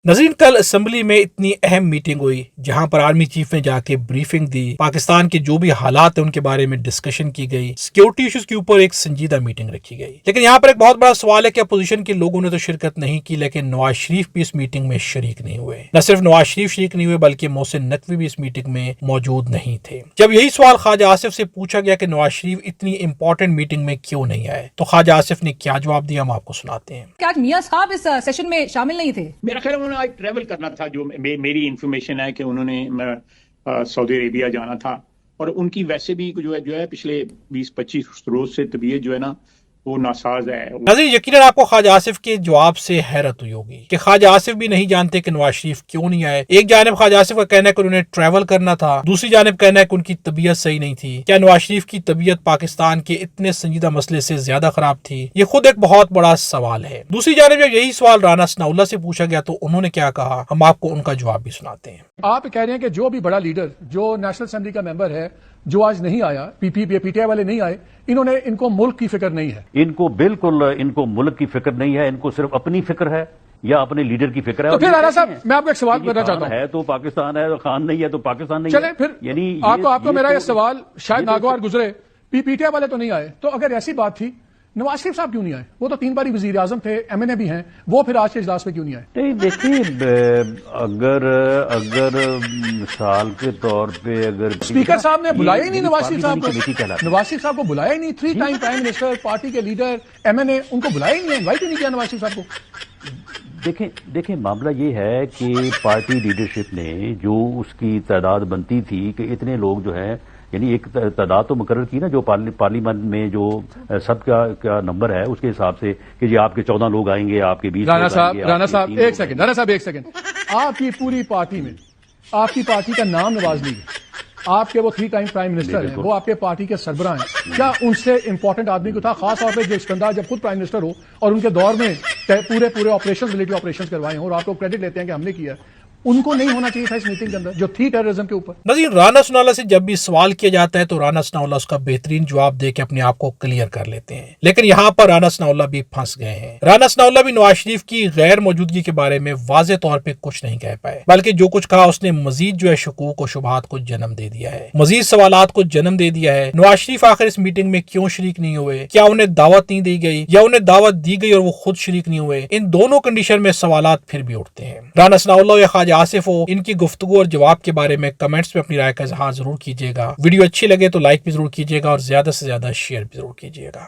نظرین، کل اسمبلی میں اتنی اہم میٹنگ ہوئی جہاں پر آرمی چیف نے جا کے بریفنگ دی، پاکستان کے جو بھی حالات ہیں ان کے بارے میں ڈسکشن کی گئی، سیکیورٹی ایشوز کے اوپر ایک سنجیدہ میٹنگ رکھی گئی۔ لیکن یہاں پر ایک بہت بڑا سوال ہے کہ اپوزیشن کے لوگوں نے تو شرکت نہیں کی، لیکن نواز شریف بھی اس میٹنگ میں شریک نہیں ہوئے۔ نہ صرف نواز شریف شریک نہیں ہوئے بلکہ محسن نقوی بھی اس میٹنگ میں موجود نہیں تھے۔ جب یہی سوال خواجہ آصف سے پوچھا گیا کہ نواز شریف اتنی امپورٹنٹ میٹنگ میں کیوں نہیں آئے، تو خواجہ آصف نے کیا جواب دیا، ہم آپ کو سناتے ہیں۔ کیا میاں صاحب اس سیشن میں شامل نہیں تھے؟ میرا خیال ہے انہوں نے ٹریول کرنا تھا، جو میری انفارمیشن ہے کہ انہوں نے سعودی عربیہ جانا تھا، اور ان کی ویسے بھی جو ہے پچھلے 20-25 روز سے طبیعت جو ہے نا وہ ناساز ہے۔ ناظرین، یقیناً آپ کو خواجہ آصف کے جواب سے حیرت ہوئی ہوگی کہ خواجہ آصف بھی نہیں جانتے کہ نواز شریف کیوں نہیں آئے۔ ایک جانب خواجہ آصف کا کہنا ہے کہ انہوں نے ٹریول کرنا تھا، دوسری جانب کہنا ہے کہ ان کی طبیعت صحیح نہیں تھی۔ کیا نواز شریف کی طبیعت پاکستان کے اتنے سنجیدہ مسئلے سے زیادہ خراب تھی؟ یہ خود ایک بہت بڑا سوال ہے۔ دوسری جانب جب یہی سوال رانا ثناءاللہ سے پوچھا گیا تو انہوں نے کیا کہا، ہم آپ کو ان کا جواب بھی سناتے ہیں۔ آپ کہہ رہے ہیں کہ جو بھی بڑا لیڈر جو نیشنل اسمبلی کا ممبر ہے جو آج نہیں آیا، پی ٹی آئی والے نہیں آئے، ان کو ملک کی فکر نہیں ہے۔ ان کو بالکل ملک کی فکر نہیں ہے، ان کو صرف اپنی فکر ہے یا اپنے لیڈر کی فکر ہے۔ تو پھر رانا صاحب میں آپ کو ایک سوال کرنا چاہتا ہوں، ہے تو پاکستان ہے، خان نہیں ہے تو پاکستان نہیں ہے۔ چلیں پھر یعنی آپ کو میرا یہ سوال شاید ناگوار گزرے، پی ٹی آئی والے تو نہیں آئے، تو اگر ایسی بات تھی نواز شریف صاحب کیوں نہیں آئے؟ وہ تو 3 باری وزیر اعظم تھے، ایم این اے بھی ہیں، وہ پھر آج کے اجلاس میں کیوں نہیں آئے؟ نہیں دیکھیے، اگر مثال کے طور پہ اگر اسپیکر صاحب نے بلایا ہی نہیں نواز شریف صاحب کمیٹی کو، کہلاتی ہے۔ نواز شریف صاحب کو بلایا ہی نہیں، 3 ٹائم پرائم منسٹر، پارٹی کے لیڈر، ایم این اے، ان کو بلایا ہی نہیں ہے، انوائٹ ہی نہیں کیا نواز شریف صاحب کو۔ دیکھیں معاملہ یہ ہے کہ پارٹی لیڈرشپ نے جو اس کی تعداد بنتی تھی کہ اتنے لوگ جو ہیں، یعنی ایک تعداد تو مقرر کی نا جو پارلیمنٹ میں جو سب کا نمبر ہے اس کے حساب سے کہ جی آپ کے 14 لوگ آئیں گے، آپ کے 20 رانا صاحب ایک سیکنڈ، آپ کی پوری پارٹی میں آپ کی پارٹی کا نام نواز نہیں ہے، آپ کے وہ 3 ٹائم پرائم منسٹر ہیں، وہ آپ کے پارٹی کے سربراہ ہیں، کیا ان سے امپورٹنٹ آدمی کو تھا؟ خاص طور پہ جو اسکندر جب خود پرائم منسٹر ہو اور ان کے دور میں پورے آپریشن ملٹری آپریشن کروائے ہیں اور آپ کو کریڈٹ لیتے ہیں کہ ہم نے کیا، ان کو نہیں ہونا چاہیے تھا اس میٹنگ کے اندر جو تھی ٹیررزم کے اوپر؟ نظیر، رانا ثناءاللہ سے جب بھی سوال کیا جاتا ہے تو رانا ثناءاللہ اس کا بہترین جواب دے کے اپنے آپ کو کلیئر کر لیتے ہیں، لیکن یہاں پر رانا ثناءاللہ بھی پھنس گئے ہیں۔ رانا ثناءاللہ بھی نواز شریف کی غیر موجودگی کے بارے میں واضح طور پہ کچھ نہیں کہہ پائے، بلکہ جو کچھ کہا اس نے مزید جو ہے شکوک و شبہات کو جنم دے دیا ہے، مزید سوالات کو جنم دے دیا ہے۔ نواز شریف آخر اس میٹنگ میں کیوں شریک نہیں ہوئے؟ کیا انہیں دعوت نہیں دی گئی یا انہیں دعوت دی گئی اور وہ خود شریک نہیں ہوئے؟ ان دونوں کنڈیشن میں سوالات پھر بھی اٹھتے ہیں۔ رانا ثناءاللہ یا خواجہ آصف ہو، ان کی گفتگو اور جواب کے بارے میں کمنٹس میں اپنی رائے کا اظہار ضرور کیجیے گا۔ ویڈیو اچھی لگے تو لائک بھی ضرور کیجیے گا اور زیادہ سے زیادہ شیئر بھی ضرور کیجیے گا۔